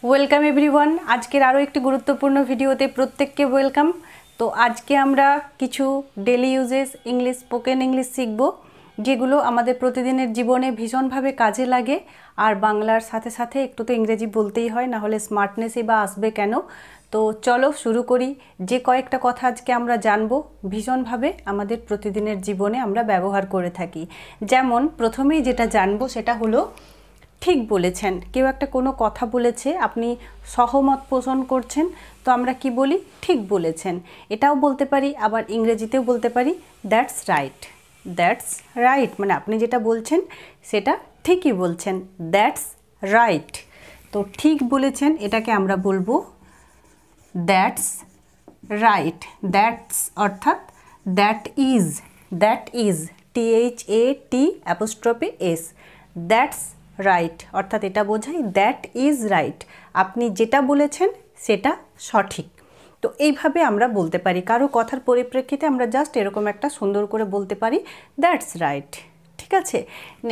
Welcome everyone. আজকের আরও একটি গুরুত্বপূর্ণ ভিডিওতে প্রত্যেককে ওয়েলকাম। তো আজকে আমরা কিছু daily uses English, spoken English শিখব, যেগুলো আমাদের প্রতিদিনের জীবনে ভীষণভাবে কাজে লাগে। আর বাংলার সাথে সাথে একটু তো ইংরেজি বলতেই হয়, না হলে স্মার্টনেসই বা আসবে কেন। তো চলো শুরু করি। যে কয়েকটা কথা আজকে আমরা জানবো, ভীষণভাবে আমাদের প্রতিদিনের জীবনে আমরা ব্যবহার করে থাকি। যেমন প্রথমেই যেটা জানবো সেটা হলো ঠিক বলেছেন। কেউ একটা কোনো কথা বলেছে, আপনি সহমত পোষণ করছেন, তো আমরা কি বলি? ঠিক বলেছেন। এটাও বলতে পারি, আবার ইংরেজিতেও বলতে পারি দ্যাটস রাইট। দ্যাটস রাইট মানে আপনি যেটা বলছেন সেটা ঠিকই বলছেন, দ্যাটস রাইট। তো ঠিক বলেছেন এটাকে আমরা বলবো দ্যাটস রাইট। দ্যাটস অর্থাৎ that is, that is THAT''S, that's right অর্থাৎ এটা বোঝায় দ্যাট ইজ রাইট, আপনি যেটা বলেছেন সেটা সঠিক। তো এইভাবে আমরা বলতে পারি, কারো কথার পরিপ্রেক্ষিতে আমরা জাস্ট এরকম একটা সুন্দর করে বলতে পারি দ্যাটস রাইট। ঠিক আছে,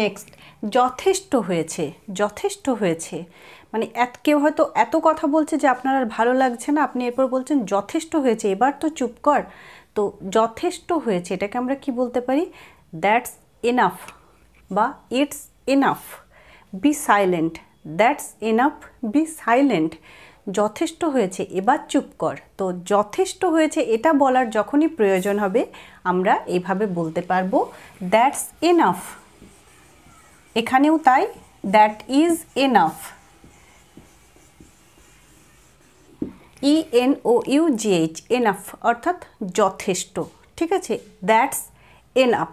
নেক্সট, যথেষ্ট হয়েছে। যথেষ্ট হয়েছে মানে কেউ হয়তো এত কথা বলছে যে আপনার আর ভালো লাগছে না, আপনি এরপর বলছেন যথেষ্ট হয়েছে, এবার তো চুপ কর। তো যথেষ্ট হয়েছে এটাকে আমরা কি বলতে পারি? দ্যাটস এনাফ বা it's enough. Be silent, that's enough, be silent. যথেষ্ট হয়েছে, এবার চুপ কর। তো যথেষ্ট হয়েছে এটা বলার যখনই প্রয়োজন হবে আমরা এইভাবে বলতে পারবো দ্যাটস এনাফ। এখানেও তাই, that is enough, ENOUGH, enough অর্থাৎ যথেষ্ট। ঠিক আছে, দ্যাটস এনাফ।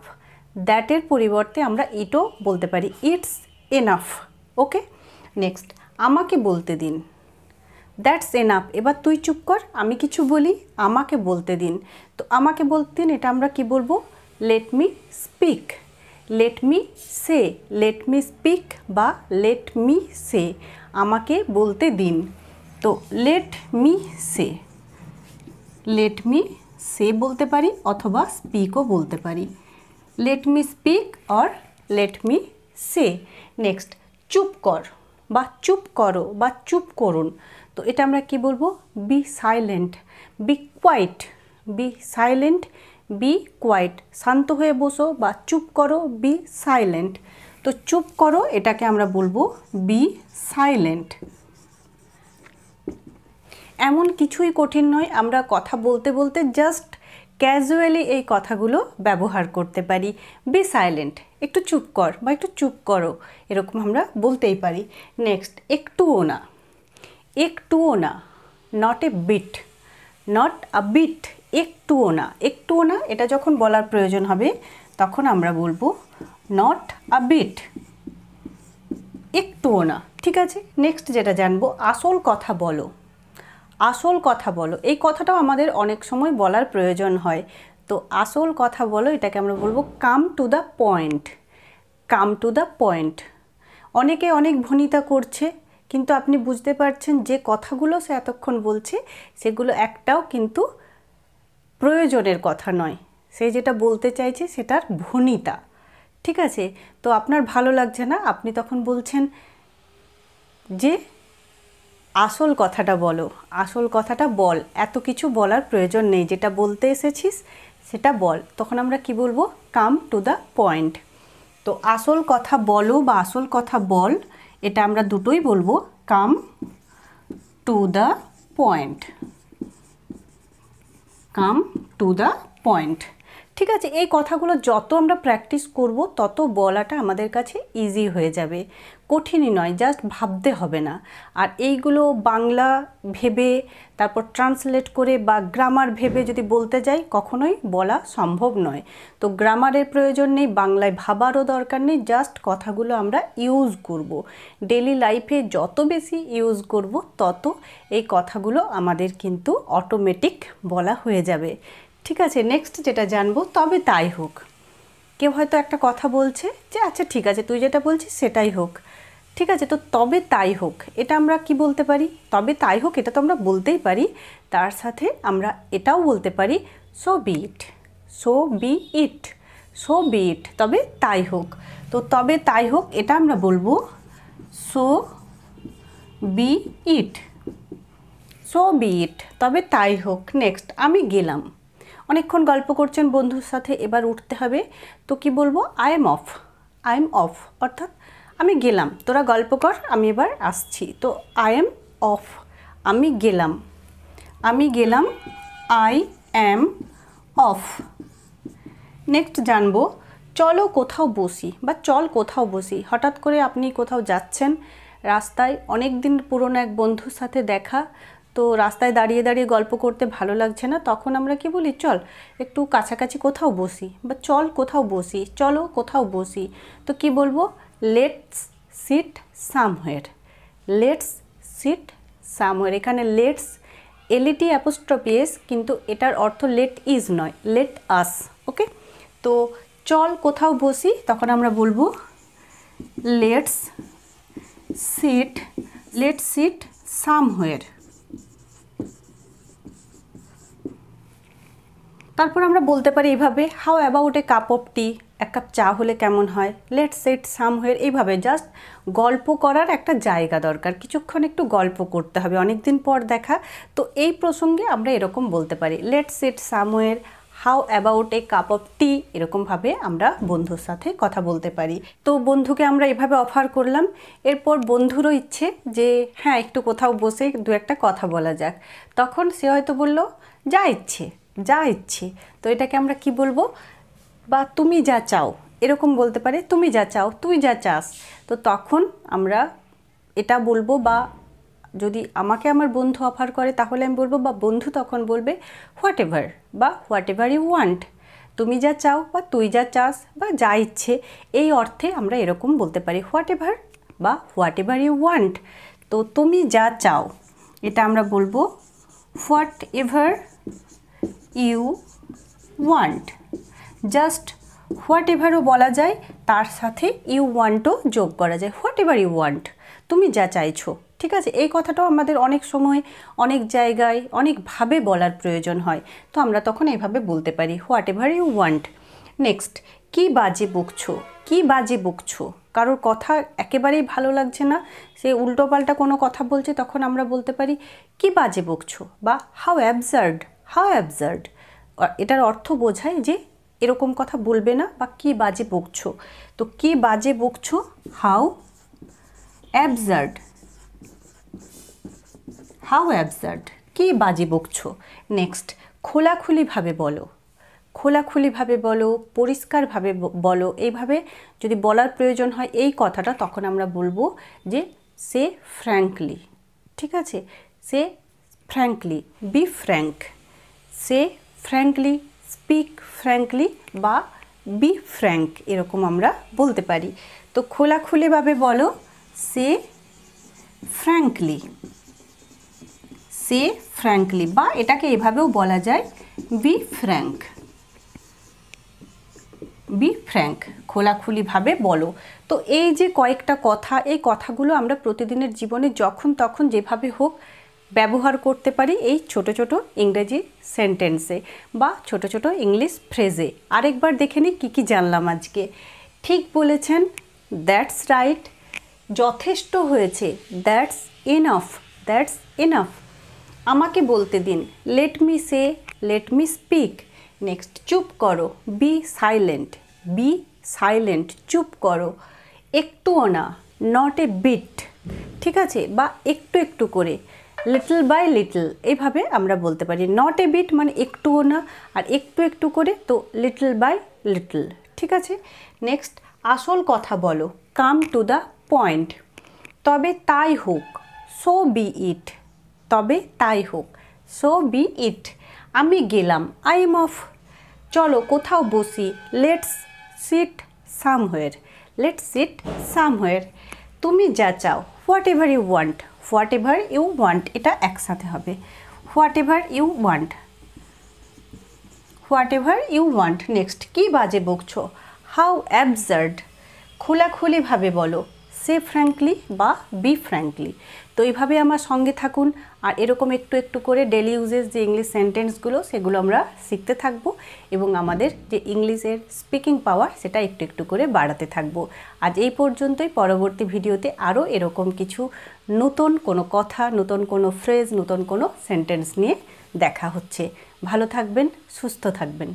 দ্যাটের পরিবর্তে আমরা ইটও বলতে পারি, ইটস এনাফ। ওকে, নেক্সট, আমাকে বলতে দিন। দ্যাটস এনাফ, এবার তুই চুপ কর, আমি কিছু বলি, আমাকে বলতে দিন। তো আমাকে বলতে দিন এটা আমরা কি বলবো? Let me speak, let me say, let me speak বা লেট মি সে, আমাকে বলতে দিন। তো let me say, let me say বলতে পারি অথবা স্পিকও বলতে পারি। Let me speak or let me say. Next, চুপ কর বা চুপ করো বা চুপ করুন। তো এটা আমরা কি বলবো? Be silent, be quiet, be silent, be quiet. শান্ত হয়ে বসো বা চুপ করো, বি সাইলেন্ট। তো চুপ করো এটাকে আমরা বলবো বি সাইলেন্ট। এমন কিছুই কঠিন নয়, আমরা কথা বলতে বলতে জাস্ট ক্যাজুয়ালি এই কথাগুলো ব্যবহার করতে পারি। বি সাইলেন্ট, একটু চুপ কর বা একটু চুপ করো, এরকম আমরা বলতেই পারি। নেক্সট, একটুও না। একটুও না, not a bit, not a bit, একটুও না। একটুও না এটা যখন বলার প্রয়োজন হবে তখন আমরা বলবো নট আ বিট, একটুও না। ঠিক আছে, নেক্সট যেটা জানবো, আসল কথা বলো। আসল কথা বলো, এই কথাটাও আমাদের অনেক সময় বলার প্রয়োজন হয়। তো আসল কথা বলো এটাকে আমরা বলবো come to the point, come to the point. অনেকে অনেক ভনিতা করছে, কিন্তু আপনি বুঝতে পারছেন যে কথাগুলো সে এতক্ষণ বলছে সেগুলো একটাও কিন্তু প্রয়োজনের কথা নয়, সে যেটা বলতে চাইছে সেটার ভনিতা। ঠিক আছে, তো আপনার ভালো লাগছে না, আপনি তখন বলছেন যে আসল কথাটা বলো, আসল কথাটা বল, এত কিছু বলার প্রয়োজন নেই, যেটা বলতে এসেছিস সেটা বল। তখন আমরা কি বলবো? Come to the point. তো আসল কথা বলো বা আসল কথা বল, এটা আমরা দুটোই বলবো, come to the point, come to the point. ঠিক আছে, এই কথাগুলো যত আমরা প্র্যাকটিস করব তত বলাটা আমাদের কাছে ইজি হয়ে যাবে, কঠিনই নয়, জাস্ট ভাবতে হবে না। আর এইগুলো বাংলা ভেবে তারপর ট্রান্সলেট করে বা গ্রামার ভেবে যদি বলতে যাই কখনোই বলা সম্ভব নয়। তো গ্রামারের প্রয়োজন নেই, বাংলায় ভাবারও দরকার নেই, জাস্ট কথাগুলো আমরা ইউজ করব। ডেলি লাইফে যত বেশি ইউজ করব তত এই কথাগুলো আমাদের কিন্তু অটোমেটিক বলা হয়ে যাবে। ঠিক আছে, নেক্সট যেটা জানবো, তবে তাই হোক। কেউ হয়তো একটা কথা বলছে যে আচ্ছা ঠিক আছে তুই যেটা বলছিস সেটাই হোক। ঠিক আছে, তো তবে তাই হোক এটা আমরা কি বলতে পারি? তবে তাই হোক এটা তো আমরা বলতেই পারি, তার সাথে আমরা এটাও বলতে পারি সো বি ইট, সো বি ইট, সো বি ইট, তবে তাই হোক। তো তবে তাই হোক এটা আমরা বলবো সো বি ইট, সো বি ইট, তবে তাই হোক। নেক্সট, আমি গেলাম। অনেকক্ষণ গল্প করছেন বন্ধুর সাথে, এবার উঠতে হবে, তো কি বলবো? I am of. I am of অর্থাৎ আমি গেলাম, তোরা গল্প কর, আমি এবার আসছি। তো আই এম অফ, আমি গেলাম। আমি গেলাম, আই অ্যাম অফ। নেক্সট জানবো, চলো কোথাও বসি বা চল কোথাও বসি। হঠাৎ করে আপনি কোথাও যাচ্ছেন, রাস্তায় অনেক দিন পুরনো এক বন্ধুর সাথে দেখা, তো রাস্তায় দাঁড়িয়ে দাঁড়িয়ে গল্প করতে ভালো লাগছে না, তখন আমরা কি বলি? চল একটু কাছাকাছি কোথাও বসি, বা চল কোথাও বসি, চলো কোথাও বসি। তো কি বলবো? Let's sit somewhere. Let's sit somewhere. এখানে লেটস এলইটি অ্যাপোস্ট্রফি এস, কিন্তু এটার অর্থ লেট ইজ নয়, লেট আস। ওকে, তো চল কোথাও বসি, তখন আমরা বলবো লেটস সিট সামহোয়ার। তারপর আমরা বলতে পারি এইভাবে, how about a cup of tea, এক কাপ চা হলে কেমন হয়? Let's sit somewhere. এইভাবে জাস্ট গল্প করার একটা জায়গা দরকার, কিছুক্ষণ একটু গল্প করতে হবে, অনেক দিন পর দেখা, তো এই প্রসঙ্গে আমরা এরকম বলতে পারি, let's sit somewhere, how about a cup of tea. এরকমভাবে আমরা বন্ধুর সাথে কথা বলতে পারি। তো বন্ধুকে আমরা এভাবে অফার করলাম, এরপর বন্ধুরও ইচ্ছে যে হ্যাঁ একটু কোথাও বসে দু একটা কথা বলা যাক, তখন সে হয়তো বলল যা ইচ্ছে, যা ইচ্ছে। তো এটাকে আমরা কি বলবো? বা তুমি যা চাও, এরকম বলতে পারে, তুমি যা চাও, তুই যা চাস। তো তখন আমরা এটা বলবো, বা যদি আমাকে আমার বন্ধু অফার করে তাহলে আমি বলবো, বা বন্ধু তখন বলবে হোয়াট এভার, বা হোয়াট এভার ইউ ওয়ান্ট। তুমি যা চাও বা তুই যা চাস বা যা ইচ্ছে, এই অর্থে আমরা এরকম বলতে পারি হোয়াট এভার বা হোয়াট এভার ইউ ওয়ান্ট। তো তুমি যা চাও, এটা আমরা বলবো whatever you want. Just হোয়াট এভারও বলা যায়, তার সাথে ইউ ওয়ান্টও যোগ করা যায়, হোয়াট এভার ইউ ওয়ান্ট, তুমি যা চাইছো। ঠিক আছে, এই কথাটাও আমাদের অনেক সময় অনেক জায়গায় অনেকভাবে বলার প্রয়োজন হয়, তো আমরা তখন এইভাবে বলতে পারি whatever you want. Next, কি বাজে বকছো, কি বাজে বকছো। কারোর কথা একেবারেই ভালো লাগছে না, সে উল্টোপাল্টা কোনো কথা বলছে, তখন আমরা বলতে পারি কি বাজে বকছো, বা হাউ অ্যাবসার্ড, হাউ অ্যাবসার্ড। এটার অর্থ বোঝায় যে এরকম কথা বলবে না, বা কি বাজে বকছো। তো কি বাজে বকছো, হাউ অ্যাবসার্ড, হাউ অ্যাবসার্ড, কি বাজে বকছো। নেক্সট, খোলাখুলিভাবে বলো, খোলাখুলিভাবে বলো, পরিষ্কারভাবে বলো। এইভাবে যদি বলার প্রয়োজন হয় এই কথাটা, তখন আমরা বলবো যে সে ফ্র্যাঙ্কলি। ঠিক আছে, say frankly, be frank, say frankly, speak frankly, বা বি ফ্র্যাঙ্ক, এরকম আমরা বলতে পারি। তো খোলাখুলিভাবে বলো, সে ফ্র্যাঙ্কলি, সে ফ্র্যাঙ্কলি, বা এটাকে এভাবেও বলা যায় বি ফ্র্যাঙ্ক, বি ফ্র্যাঙ্ক, খোলাখুলিভাবে বলো। তো এই যে কয়েকটা কথা, এই কথাগুলো আমরা প্রতিদিনের জীবনে যখন তখন যেভাবে হোক ব্যবহার করতে পারি এই ছোট ছোট ইংরেজি সেন্টেন্সে বা ছোট ছোট ইংলিশ ফ্রেজে। আরেকবার দেখে নিই কী কী জানলাম আজকে। ঠিক বলেছেন, দ্যাটস রাইট, যথেষ্ট হয়েছে, দ্যাটস এনাফ, দ্যাটস এনাফ। আমাকে বলতে দিন, late me say, let me speak. Next, চুপ করো, বি সাইলেন্ট, বি সাইলেন্ট, চুপ করো। একটুও না, নট এ বিট। ঠিক আছে, বা একটু একটু করে, লিটল বাই লিটল, এইভাবে আমরা বলতে পারি। নট এ বিট মানে একটুও না, আর একটু একটু করে তো লিটল বাই লিটল। ঠিক আছে, নেক্সট, আসল কথা বলো, কাম টু দ্য পয়েন্ট। তবে তাই হোক, সো বি ইট, তবে তাই হোক, সো বি ইট। আমি গেলাম, আই এম অফ। চলো কোথাও বসি, let's sit somewhere, let's sit somewhere. তুমি যা চাও, whatever you want, whatever you want, এটা একসাথে হবে, whatever you want, whatever you want. Next, কী বাজে বকছো, হাউ অ্যাবসার্ড, খোলাখুলিভাবে বলো, সে ফ্র্যাঙ্কলি বা বি ফ্র্যাঙ্কলি। তো এইভাবে আমার সঙ্গে থাকুন আর এরকম একটু একটু করে ডেলি ইউজেস যে ইংলিশ সেন্টেন্সগুলো সেগুলো আমরা শিখতে থাকবো এবং আমাদের যে ইংলিশের স্পিকিং পাওয়ার সেটা একটু একটু করে বাড়াতে থাকবো। আজ এই পর্যন্তই। পরবর্তী ভিডিওতে আরও এরকম কিছু নতুন কোনো কথা, নতুন কোনো ফ্রেজ, নতুন কোনো সেন্টেন্স নিয়ে দেখা হচ্ছে। ভালো থাকবেন, সুস্থ থাকবেন।